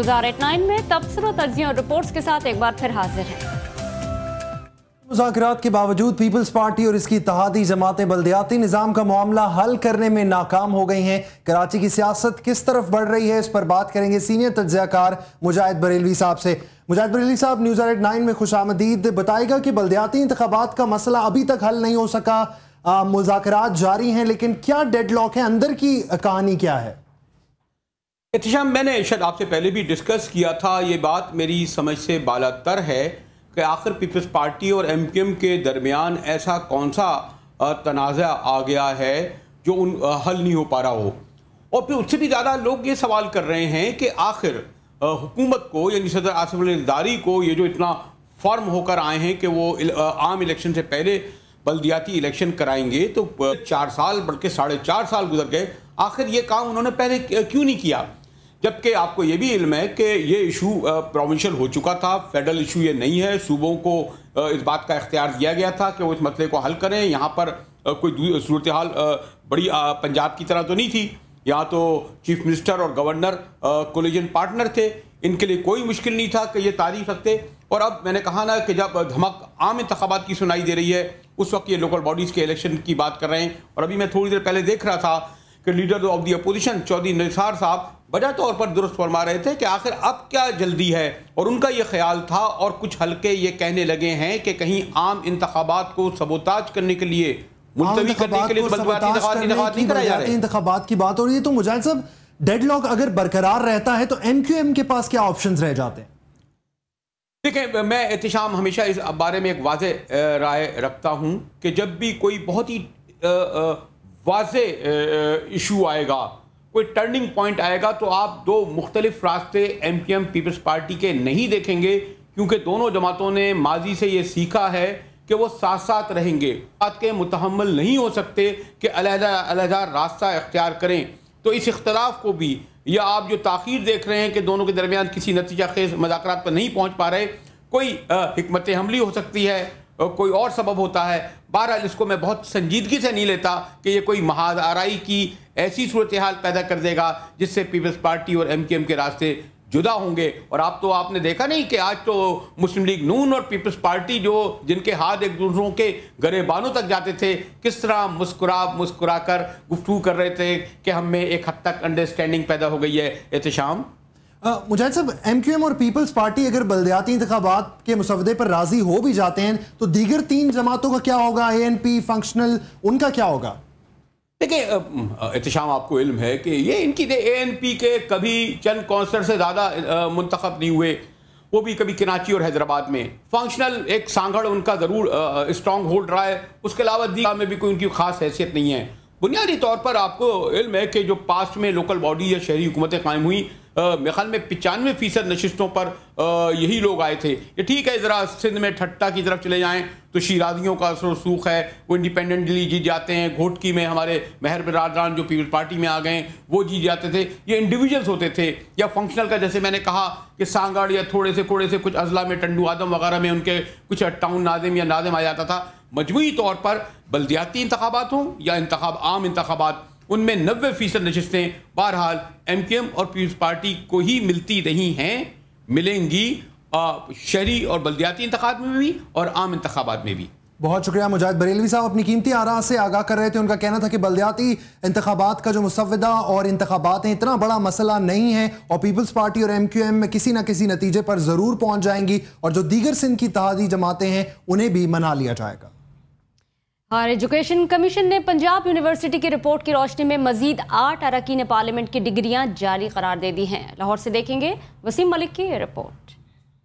News R89 में तबसरा, तज्जिया और reports के साथ एक बार फिर हाजिर हैं। मुज़ाकरात के बावजूद पीपल्स पार्टी और इसकी इत्तेहादी जमातें बल्दियाती निज़ाम का मामला हल करने में नाकाम हो गई हैं। कराची की सियासत किस तरफ बढ़ रही है, इस पर बात करेंगे सीनियर तज्ज़ियाकार मुजाहिद बरेलवी साहब से। मुजाहिद बरेलवी साहब, न्यूज़ R89 में खुशामदीद। बताएगा कि बल्दियाती इंतखाबात का मसला अभी तक हल नहीं हो सका, मुज़ाकरात जारी हैं, लेकिन क्या डेडलॉक है, अंदर की कहानी क्या है? एहतिशाम, मैंने शायद आपसे पहले भी डिस्कस किया था, ये बात मेरी समझ से बालातर है कि आखिर पीपल्स पार्टी और MQM के दरमियान ऐसा कौन सा तनाज़ा आ गया है जो हल नहीं हो पा रहा हो। और फिर उससे भी ज़्यादा लोग ये सवाल कर रहे हैं कि आखिर हुकूमत को, यानी सदर आसिफ अली ज़रदारी को, ये जो इतना फॉर्म होकर आए हैं कि वो आम इलेक्शन से पहले बल्दियाती इलेक्शन कराएंगे, तो 4 साल बल्कि 4.5 साल गुजर गए, आखिर ये काम उन्होंने पहले क्यों नहीं किया? जबकि आपको ये भी इल्म है कि ये इशू प्रोविंशियल हो चुका था, फेडरल इशू ये नहीं है। सूबों को इस बात का इख्तियार दिया गया था कि वो इस मसले को हल करें। यहाँ पर कोई सूरत हाल बड़ी पंजाब की तरह तो नहीं थी। यहाँ तो चीफ मिनिस्टर और गवर्नर कोलिजन पार्टनर थे, इनके लिए कोई मुश्किल नहीं था कि ये तारीफ रखते। और अब मैंने कहा ना कि जब धमक आम इंतखाबात की सुनाई दे रही है, उस वक्त ये लोकल बॉडीज़ के इलेक्शन की बात कर रहे हैं। और अभी मैं थोड़ी देर पहले देख रहा था कि leader of the opposition Chaudhary Nisar sahab वजह तौर पर दुरुस्त फरमा रहे थे कि आखिर अब क्या जल्दी है। और उनका ये ख्याल था, और कुछ हल्के ये कहने लगे हैं कि कहीं आम इंतखाबात को सबोताज करने के लिए, मुलतवी करने के लिए नहीं कराया जा रहा है। इंतखाबात की बात हो रही है, तो मुजाहिद साहब, डेडलॉक अगर बरकरार रहता है तो MQM के पास क्या ऑप्शंस रह जाते हैं? देखिए, मैं एहतिशाम हमेशा इस बारे में एक वाज़े राय रखता हूँ कि जब भी कोई बहुत ही वाज़े इशू आएगा, कोई टर्निंग पॉइंट आएगा, तो आप दो मुख्तलिफ रास्ते MQM पीपल्स पार्टी के नहीं देखेंगे, क्योंकि दोनों जमातों ने माजी से ये सीखा है कि वो साथ साथ रहेंगे। बात के मुतहम्मिल नहीं हो सकते कि अलहदा रास्ता इख्तियार करें। तो इस इख्तलाफ को भी, या आप जो ताख़ीर देख रहे हैं कि दोनों के दरमियान किसी नतीजा खेज मुज़ाकरात पर नहीं पहुँच पा रहे, कोई हिकमत हमली हो सकती है, कोई और सबब होता है। बहरहाल इसको मैं बहुत संजीदगी से नहीं लेता कि ये कोई महाज आराई की ऐसी सूरत हाल पैदा कर देगा जिससे पीपल्स पार्टी और MQM के रास्ते जुदा होंगे। और आपने देखा नहीं कि आज तो मुस्लिम लीग नून और पीपल्स पार्टी, जो जिनके हाथ एक दूसरों के गरेबानों तक जाते थे, किस तरह मुस्कुरा कर गुफ्तगू कर रहे थे कि हम में एक हद तक अंडरस्टैंडिंग पैदा हो गई है। एहतिशाम, मुजाहिद साहब, MQM और पीपल्स पार्टी अगर बल्दियाती इंतखाबात के मुसवदे पर राजी हो भी जाते हैं, तो दीगर 3 जमातों का क्या होगा? ANP, फंक्शनल, उनका क्या होगा? देखिए एहतिशाम, आपको इल्म है कि ये इनकी ANP के कभी चंद कौंसलर से ज़्यादा मुंतखब नहीं हुए, वो भी कभी कराची और हैदराबाद में। फंक्शनल एक सांगड़ उनका ज़रूर स्ट्रॉन्ग होल्ड रहा है, उसके अलावा दीगर में भी कोई उनकी खास हैसियत नहीं है। बुनियादी तौर पर आपको इल्म है कि जो पास्ट में लोकल बॉडी या शहरी हुकूमतें कायम हुई, मेरे ख्याल में 95% नशिस्तों पर यही लोग आए थे। ये ठीक है, ज़रा सिंध में ठट्टा की तरफ चले जाएं तो शिराजियों का सूख है, वो इंडिपेंडेंटली जीत जाते हैं। घोटकी में हमारे महर बिरादरान जो पीपल्स पार्टी में आ गए, वो जीत जाते थे। ये इंडिविजुअल्स होते थे। या फंक्शनल का, जैसे मैंने कहा कि सांगड़ या थोड़े से कुछ अजला में, टंडू आदम वगैरह में उनके कुछ टाउन नाजिम या नाजिम आ जाता था। मजमूई तौर पर बल्दियाती इंतखाबात हों या आम इंतखाबात, उनमें 90% नशिस्तें बहरहाल MQM और पीपल्स पार्टी को ही मिलती रही हैं, मिलेंगी शहरी और बल्दियाती इंतखाबात में भी और आम इंतखाबात में भी। बहुत शुक्रिया मुजाहिद बरेलवी साहब, अपनी कीमती आरा से आगाह कर रहे थे। उनका कहना था कि बल्दियाती इंतखाबात का जो मुसव्वदा और इंतखाबात हैं, इतना बड़ा मसला नहीं है, और पीपल्स पार्टी और MQM में किसी न किसी नतीजे पर ज़रूर पहुँच जाएंगी, और जो दीगर सिंध की इत्तेहादी जमातें हैं उन्हें भी मना लिया जाएगा। हायर एजुकेशन कमीशन ने पंजाब यूनिवर्सिटी की रिपोर्ट की रोशनी में मजीद 8 अरकान पार्लियामेंट की डिग्रियां जारी करार दे दी हैं। लाहौर से देखेंगे वसीम मलिक की रिपोर्ट।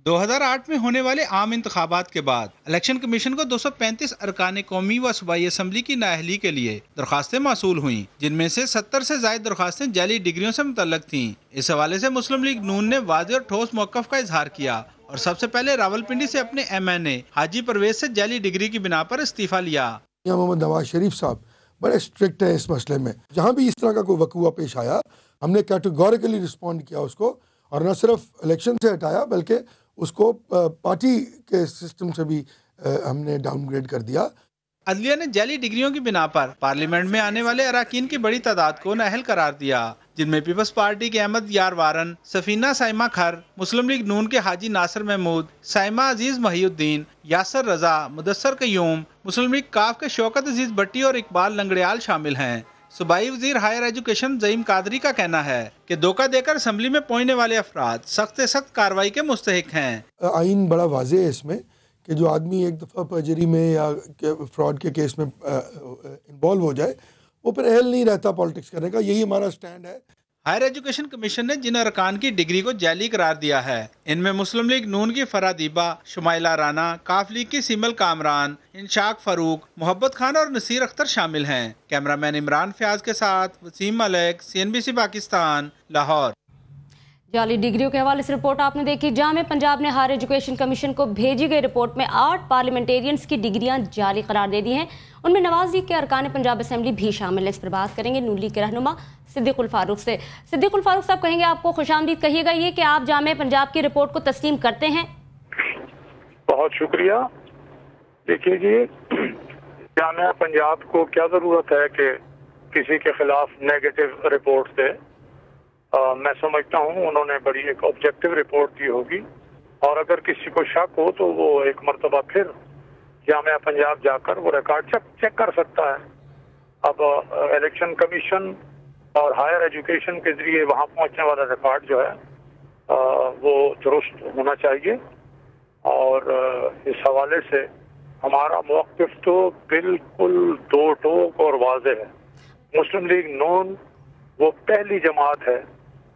2008 में होने वाले आम इंतखाबात के बाद इलेक्शन कमीशन को 235 अरकान कौमी व सूबाई असम्बली की नाअहली के लिए दरखास्तें मौसूल हुई, जिनमें से 70 से ज्यादा दरखास्तें जाली डिग्रियों से मुतल्लक थीं। इस हवाले से मुस्लिम लीग नून ने वाज़ेह और ठोस मौक़िफ़ का इजहार किया और सबसे पहले रावलपिंडी से अपने MNA हाजी परवेज से जाली डिग्री की बिना पर इस्तीफा लिया। मोहम्मद नवाज शरीफ साहब बड़े स्ट्रिक्ट है इस मसले में। जहाँ भी इस तरह का कोई वक़ूआ पेश आया, हमने कैटेगोरिकली रिस्पॉन्ड किया उसको, और न सिर्फ इलेक्शन से हटाया बल्कि उसको पार्टी के सिस्टम से भी हमने डाउनग्रेड कर दिया। अदलिया ने जाली डिग्रियों की बिना पर पार्लियामेंट में आने वाले अराकीन की बड़ी तादाद को नाअहल करार दिया, जिनमें पीपल्स पार्टी के अहमद यार वारन, सफीना साइमा खर, मुस्लिम लीग नून के हाजी नासिर महमूद, साइमा अजीज महिउद्दीन, यासर रजा, मुदस्सर कयूम, मुस्लिम लीग काफ के शौकत अजीज भट्टी और इकबाल लंगड़ियाल शामिल हैं। सूबाई वजीर हायर एजुकेशन ज़ईम कादरी का कहना है कि धोखा देकर असम्बली में पहुंचने वाले अफराद सख्त से सख्त कार्रवाई के मुस्तहिक हैं। आइन बड़ा वाज़ेह है इसमें कि जो आदमी एक दफ़ा पर्जरी में या फ्रॉड के केस में इन्वॉल्व हो जाए वो फिर अहल नहीं रहता पॉलिटिक्स करने का, यही हमारा स्टैंड है। हायर एजुकेशन कमीशन ने जिन अरकान की डिग्री को जाली करार दिया है, इनमें मुस्लिम लीग नून की फरादीबा, शुमाइला राना, काफ लीग की सीमल कामरान, इंशाक फारूक, मोहब्बत खान और नसीर अख्तर शामिल हैं। कैमरामैन इमरान फयाज के साथ वसीम मलिक, CNBC पाकिस्तान, लाहौर। जाली डिग्रियों के हवाले से रिपोर्ट आपने देखी। जामे पंजाब ने हायर एजुकेशन कमीशन को भेजी गई रिपोर्ट में 8 पार्लियामेंटेरियंस की डिग्रियां जाली करार दे दी हैं। उनमें नवाज लीग के अरकान पंजाब असेंबली भी शामिल है। इस पर बात करेंगे नून लीग के रहनुमा सिद्दीकुल फारूक से। सिद्दीकुल फारूक साहब, कहेंगे आपको खुशामदीद, कहिएगा ये कि आप जामे पंजाब की रिपोर्ट को तस्लीम करते हैं? बहुत शुक्रिया। देखिए जी, जामे पंजाब को क्या जरूरत है कि किसी के खिलाफ नेगेटिव रिपोर्ट दे। मैं समझता हूँ उन्होंने बड़ी एक ऑब्जेक्टिव रिपोर्ट दी होगी, और अगर किसी को शक हो तो वो एक मरतबा फिर जामिया पंजाब जाकर वो रिकॉर्ड चेक कर सकता है। अब इलेक्शन कमीशन और हायर एजुकेशन के जरिए वहाँ पहुँचने वाला रिकॉर्ड जो है वो दुरुस्त होना चाहिए, और इस हवाले से हमारा मौक़िफ़ तो बिल्कुल दो टोक और वाज़ेह है। मुस्लिम लीग नून वो पहली जमात है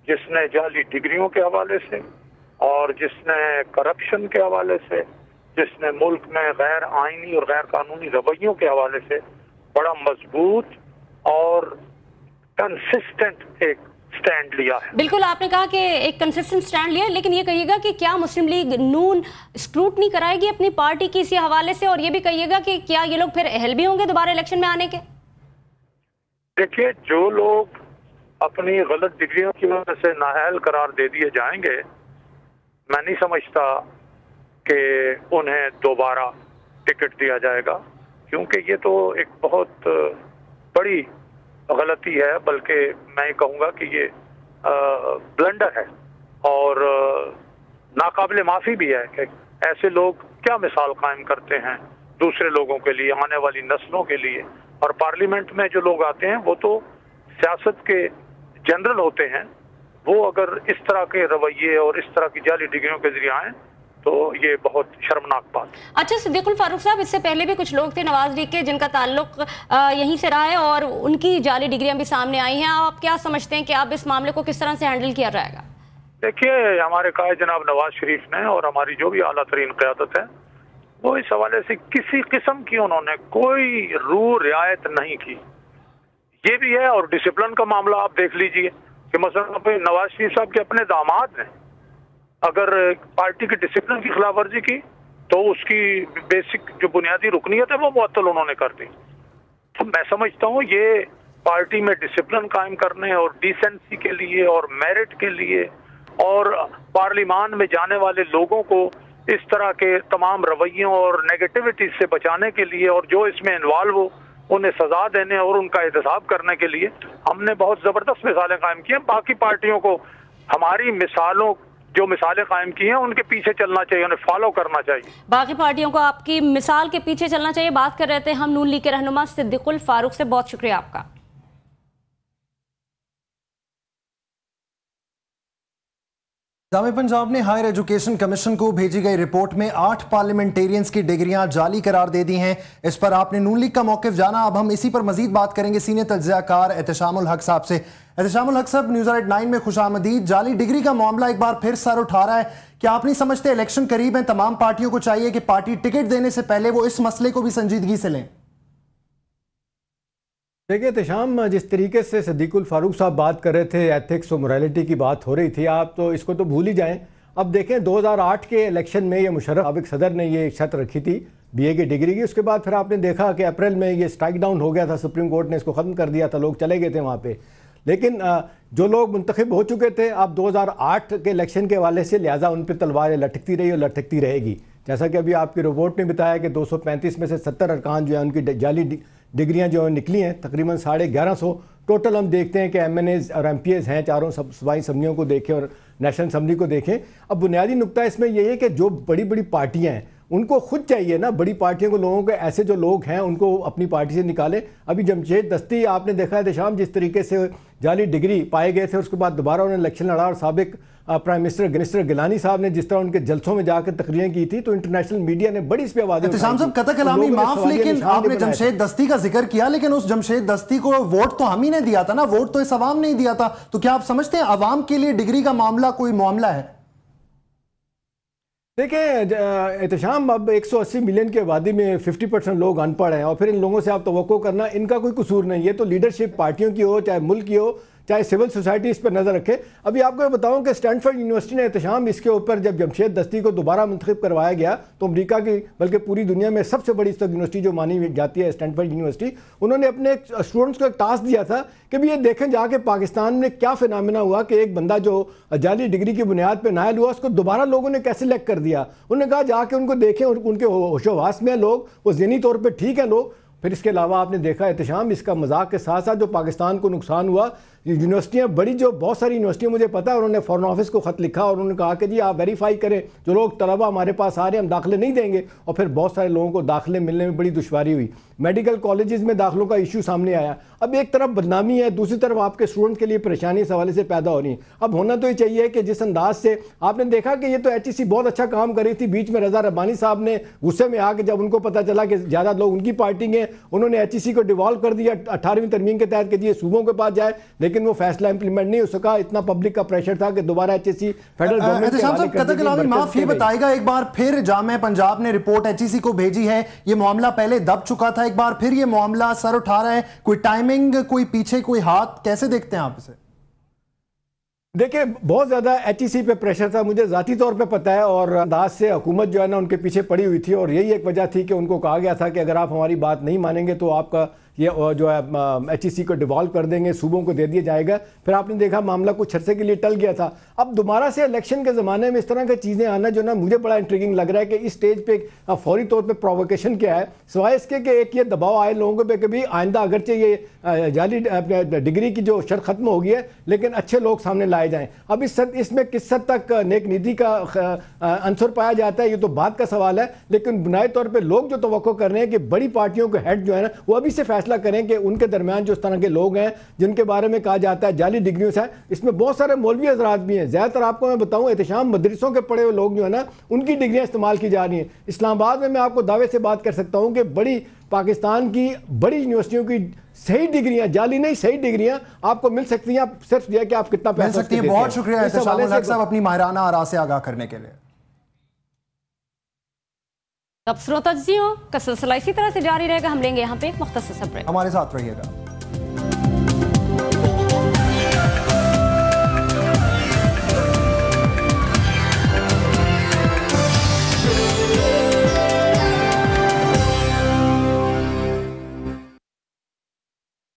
जिसने जाली डिग्रियों के हवाले से और जिसने करप्शन के हवाले से, जिसने मुल्क में गैर आइनी और गैर कानूनी रवैयों के हवाले से बड़ा मजबूत और कंसिस्टेंट एक स्टैंड लिया है। बिल्कुल, आपने कहा कि एक कंसिस्टेंट स्टैंड लिया, लेकिन ये कहिएगा कि क्या मुस्लिम लीग नून स्क्रूटनी कराएगी अपनी पार्टी की इसी हवाले से, और ये भी कहिएगा कि क्या ये लोग फिर अहल भी होंगे दोबारा इलेक्शन में आने के? देखिए, जो लोग अपनी गलत डिग्रियों की वजह से नाअहल करार दे दिए जाएंगे, मैं नहीं समझता कि उन्हें दोबारा टिकट दिया जाएगा, क्योंकि ये तो एक बहुत बड़ी गलती है, बल्कि मैं कहूँगा कि ये ब्लंडर है और नाकाबिले माफ़ी भी है कि ऐसे लोग क्या मिसाल कायम करते हैं दूसरे लोगों के लिए, आने वाली नस्लों के लिए। और पार्लियामेंट में जो लोग आते हैं वो तो सियासत के जनरल होते हैं, वो अगर इस तरह के रवैये और इस तरह की जाली डिग्रियों के जरिए आए तो ये बहुत शर्मनाक बात। अच्छा सिद्दीकुल फारूक साहब, इससे पहले भी कुछ लोग थे नवाज लीग के जिनका ताल्लुक यहीं से रहा है और उनकी जाली डिग्रियां भी सामने आई हैं। आप क्या समझते हैं कि अब इस मामले को किस तरह से हैंडल किया जाएगा? देखिए, हमारे कायद जनाब नवाज शरीफ ने और हमारी जो भी आला तरीन क़यादत है वो इस हवाले से किसी किस्म की उन्होंने कोई रू रियायत नहीं की। ये भी है, और डिसिप्लिन का मामला आप देख लीजिए कि मसलन नवाज शरीफ साहब के अपने दामाद ने अगर पार्टी की डिसिप्लिन की खिलाफ वर्जी की तो उसकी बेसिक जो बुनियादी रुकनीत है वो मुअत्तल उन्होंने कर दी। तो मैं समझता हूँ ये पार्टी में डिसिप्लिन कायम करने और डिसेंसी के लिए और मेरिट के लिए और पार्लियामान में जाने वाले लोगों को इस तरह के तमाम रवैयों और नेगेटिविटी से बचाने के लिए और जो इसमें इन्वॉल्व हो उन्हें सजा देने और उनका एहतसाब करने के लिए हमने बहुत ज़बरदस्त मिसालें कायम की हैं। बाकी पार्टियों को हमारी मिसालों जो मिसालें कायम की हैं उनके पीछे चलना चाहिए, उन्हें फॉलो करना चाहिए। बाकी पार्टियों को आपकी मिसाल के पीछे चलना चाहिए। बात कर रहे थे हम नून लीग के रहनुमा सिद्दीकुल फारूक से। बहुत शुक्रिया आपका। जामे पंजाब ने हायर एजुकेशन कमीशन को भेजी गई रिपोर्ट में 8 पार्लियामेंटेरियंस की डिग्रियां जाली करार दे दी हैं। इस पर आपने नून लीग का मौकिफ जाना। अब हम इसी पर मजीद बात करेंगे सीनियर तज्ज़ियाकार एहतशामुल हक साहब से। एहतशामुल हक साहब, न्यूज़ 9 में खुशामदीद। जाली डिग्री का मामला एक बार फिर सर उठा रहा है। क्या आप नहीं समझते इलेक्शन करीब है, तमाम पार्टियों को चाहिए कि पार्टी टिकट देने से पहले वो इस मसले को भी संजीदगी से लें? देखिए एहतशाम, जिस तरीके से सिद्दीकुल फारूक साहब बात कर रहे थे, एथिक्स और मोरालिटी की बात हो रही थी, आप तो इसको तो भूल ही जाएं। अब देखें 2008 के इलेक्शन में ये मुशर्रफ साबिक सदर ने ये शर्त रखी थी BA की डिग्री की। उसके बाद फिर आपने देखा कि अप्रैल में ये स्ट्राइक डाउन हो गया था, सुप्रीम कोर्ट ने इसको ख़त्म कर दिया था, लोग चले गए थे वहाँ पे। लेकिन जो लोग मुंतखब हो चुके थे अब 2008 के इलेक्शन के हवाले से, लिहाजा उन पर तलवारें लटकती रही और लटकती रहेगी। जैसा कि अभी आपकी रिपोर्ट ने बताया कि 235 में से 70 अरकान जो है उनकी जाली डिग्रियां जो निकली हैं, तकरीबन 1150 टोटल। हम देखते हैं कि MNAs और MPAs हैं, चारों सूबाई असम्बलियों को देखें और नेशनल असम्बली को देखें। अब बुनियादी नुकता इसमें यह है कि जो बड़ी बड़ी पार्टियां हैं उनको खुद चाहिए ना, बड़ी पार्टियों को, लोगों के ऐसे जो लोग हैं उनको अपनी पार्टी से निकाले। अभी जमशेद दस्ती आपने देखा है शाम, जिस तरीके से जाली डिग्री पाए गए थे, उसके बाद दोबारा उन्होंने इलेक्शन लड़ा और साबिक प्राइम मिनिस्टर गिलानी साहब ने जिस तरह उनके जलसों में जाकर तकरीरें की थी, तो इंटरनेशनल मीडिया ने बड़ी इस पे आवाज़ उठाई। साहब कतई कलामी माफ, लेकिन आपने जमशेद दस्ती का जिक्र किया, लेकिन उस जमशेद दस्ती को वोट तो हम ही ने दिया था ना, वोट तो इस अवाम ने ही दिया था। तो क्या आप समझते हैं अवाम के लिए डिग्री का मामला कोई मामला है? देखिए एहतशाम, अब 180 मिलियन की आबादी में 50% लोग अनपढ़ हैं और फिर इन लोगों से आप तवक्को करना, इनका कोई कसूर नहीं है। तो लीडरशिप पार्टियों की हो, चाहे मुल्क की हो, चाहे सिविल सोसाइटी, इस पर नजर रखे। अभी आपको बताऊं कि स्टैनफोर्ड यूनिवर्सिटी ने एहतशाम इसके ऊपर, जब जमशेद दस्ती को दोबारा मुंतखब करवाया गया तो अमेरिका की बल्कि पूरी दुनिया में सबसे बड़ी इस तक यूनिवर्सिटी जो मानी जाती है स्टैनफोर्ड यूनिवर्सिटी, उन्होंने अपने स्टूडेंट्स को एक टास्क दिया था कि भी ये देखें जाके पाकिस्तान में क्या फिनोमेना हुआ कि एक बंदा जो जाली डिग्री की बुनियाद पर नायल हुआ, उसको दोबारा लोगों ने कैसे सिलेक्ट कर दिया। उन्होंने कहा जाके उनको देखें, उनके होशोहवास में लोग, वो ज़हनी तौर पर ठीक है लोग। फिर इसके अलावा आपने देखा एहतशाम, इसका मजाक के साथ साथ जो पाकिस्तान को नुकसान हुआ, यूनिवर्सिटियां बड़ी, जो बहुत सारी यूनिवर्सिटियां मुझे पता है, उन्होंने फॉरेन ऑफिस को खत लिखा और उन्होंने कहा कि जी आप वेरीफाई करें, जो लोग तलबा हमारे पास आ रहे हैं हम दाखिले नहीं देंगे। और फिर बहुत सारे लोगों को दाखिले मिलने में बड़ी दुश्वारी हुई। मेडिकल कॉलेजेस में दाखिलों का इशू सामने आया। अब एक तरफ बदनामी है, दूसरी तरफ आपके स्टूडेंट के लिए परेशानी इस हवाले से पैदा हो रही है। अब होना तो ये चाहिए कि जिस अंदाज से आपने देखा कि ये तो HEC बहुत अच्छा काम कर रही थी, बीच में रजा रब्बानी साहब ने गुस्से में आके जब उनको पता चला कि ज़्यादा लोग उनकी पार्टी के, उन्होंने HEC को डिवॉल्व कर दिया 18वीं तरमीम के तहत कि जी सूबों के पास जाए, लेकिन वो फैसला इंप्लीमेंट नहीं हो सका। इतना पब्लिक का प्रेशर था कि दोबारा HEC फेडरल गवर्नमेंट। माफ ये बताएगा, एक बार फिर जामे पंजाब ने रिपोर्ट HEC को भेजी है, ये मामला पहले दब चुका था, एक बार फिर ये मामला सर उठा रहा है, कोई टाइमिंग, कोई पीछे कोई हाथ, कैसे देखते हैं आप इसे? देखिए बहुत ज़्यादा HEC पे प्रेशर था, मुझे ज़ाती तौर पे पता है, और अंदाज से हुकूमत जो है ना उनके पीछे पड़ी हुई थी। और यही एक वजह थी कि उनको कहा गया था कि अगर आप हमारी बात नहीं मानेंगे तो आपका ये जो है HEC को डिवॉल्व कर देंगे, सूबों को दे दिया जाएगा। फिर आपने देखा मामला कुछ अरसे के लिए टल गया था। अब दोबारा से इलेक्शन के ज़माने में इस तरह की चीज़ें आना जो ना मुझे बड़ा इंट्रिगिंग लग रहा है कि इस स्टेज पे फौरी तौर पे प्रोवोकेशन क्या है, सिवाय इसके कि एक ये दबाव आए लोगों पे कि भी आइंदा अगरचे ये जाली डिग्री की जो शर्त खत्म हो गई है, लेकिन अच्छे लोग सामने लाए जाएँ। अब इसमें किस हद तक नेक नीति का अंसर पाया जाता है ये तो बात का सवाल है, लेकिन बुनियादी तौर पर लोग जो तवक्को कर रहे हैं कि बड़ी पार्टियों के हेड जो है ना वो अभी से फैसला करें कि उनके दरमियान जो इस तरह के लोग हैं जिनके बारे में कहा जाता है जाली डिग्रियों से, इसमें बहुत सारे मौलवी हजरात भी हैं। ज़्यादातर आपको मैं बताऊं एहतशाम मदरसों के पढ़े हुए लोग जो है ना उनकी डिग्रियां इस्तेमाल की जा रही हैं। इस्लामाबाद में मैं आपको दावे से बात कर सकता हूं कि बड़ी पाकिस्तान की बड़ी यूनिवर्सिटियों की सही डिग्रियां, जाली नहीं सही डिग्रियां आपको मिल सकती हैं, सिर्फ यह कि आप कितना पैसा सकती हैं। बहुत शुक्रिया एहतशाम साहब अपनी माहिराना आरा से आगाह करने के लिए। अब श्रोता का सिलसिला इसी तरह से जारी रहेगा। हम लेंगे यहाँ पे एक मुख्तसर ब्रेक, हमारे साथ रहिएगा।